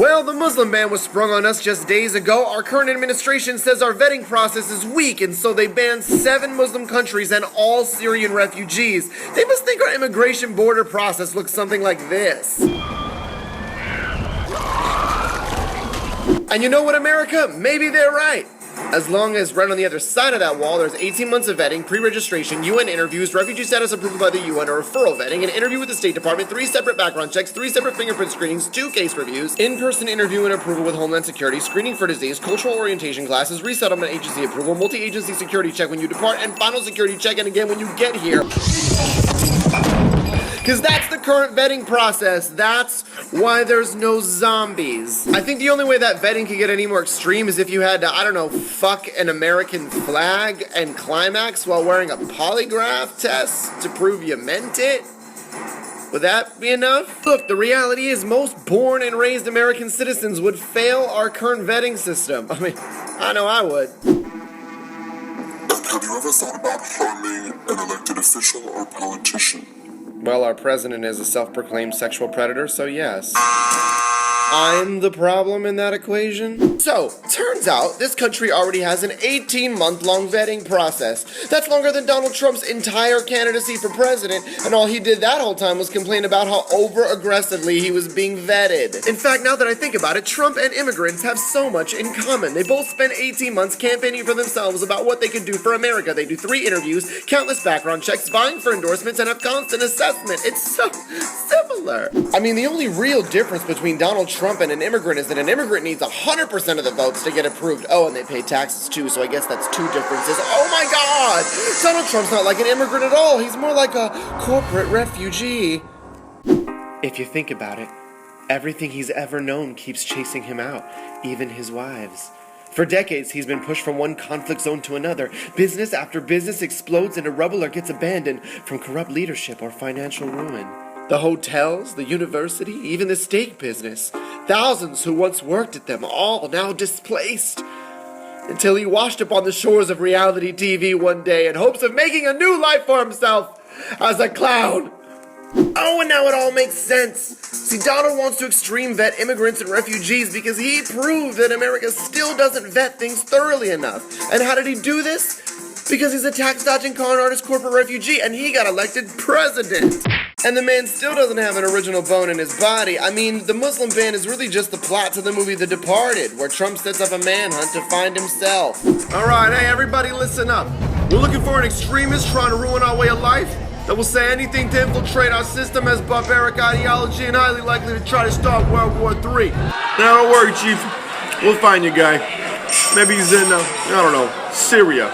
Well, the Muslim ban was sprung on us just days ago. Our current administration says our vetting process is weak, and so they banned 7 Muslim countries and all Syrian refugees. They must think our immigration border process looks something like this. And you know what, America? Maybe they're right. As long as right on the other side of that wall, there's 18 months of vetting, pre-registration, UN interviews, refugee status approval by the UN or referral vetting, an interview with the State Department, 3 separate background checks, 3 separate fingerprint screenings, 2 case reviews, in-person interview and approval with Homeland Security, screening for disease, cultural orientation classes, resettlement agency approval, multi-agency security check when you depart, and final security check and again when you get here. Because that's the current vetting process. That's why there's no zombies. I think the only way that vetting could get any more extreme is if you had to, I don't know, fuck an American flag and climax while wearing a polygraph test to prove you meant it. Would that be enough? Look, the reality is most born and raised American citizens would fail our current vetting system. I mean, I know I would. And have you ever thought about harming an elected official or politician? Well, our president is a self-proclaimed sexual predator, so yes. I'm the problem in that equation. So, turns out this country already has an 18-month-long vetting process. That's longer than Donald Trump's entire candidacy for president, and all he did that whole time was complain about how over-aggressively he was being vetted. In fact, now that I think about it, Trump and immigrants have so much in common. They both spent 18 months campaigning for themselves about what they could do for America. They do 3 interviews, countless background checks, vying for endorsements, and have constant assessment. It's so similar. I mean, the only real difference between Donald Trump and an immigrant is that an immigrant needs 100% of the votes to get approved. Oh, and they pay taxes too, so I guess that's 2 differences. Oh my god! Donald Trump's not like an immigrant at all. He's more like a corporate refugee. If you think about it, everything he's ever known keeps chasing him out, even his wives. For decades, he's been pushed from one conflict zone to another. Business after business explodes into rubble or gets abandoned from corrupt leadership or financial ruin. The hotels, the university, even the steak business. Thousands who once worked at them, all now displaced. Until he washed up on the shores of reality TV one day in hopes of making a new life for himself as a clown. Oh, and now it all makes sense. See, Donald wants to extreme vet immigrants and refugees because he proved that America still doesn't vet things thoroughly enough. And how did he do this? Because he's a tax-dodging con artist corporate refugee and he got elected president. And the man still doesn't have an original bone in his body. I mean, the Muslim ban is really just the plot to the movie The Departed, where Trump sets up a manhunt to find himself. Alright, hey everybody listen up. We're looking for an extremist trying to ruin our way of life that will say anything to infiltrate our system as barbaric ideology and highly likely to try to start World War III. Now don't worry, Chief. We'll find you, guy. Maybe he's in, I don't know, Syria.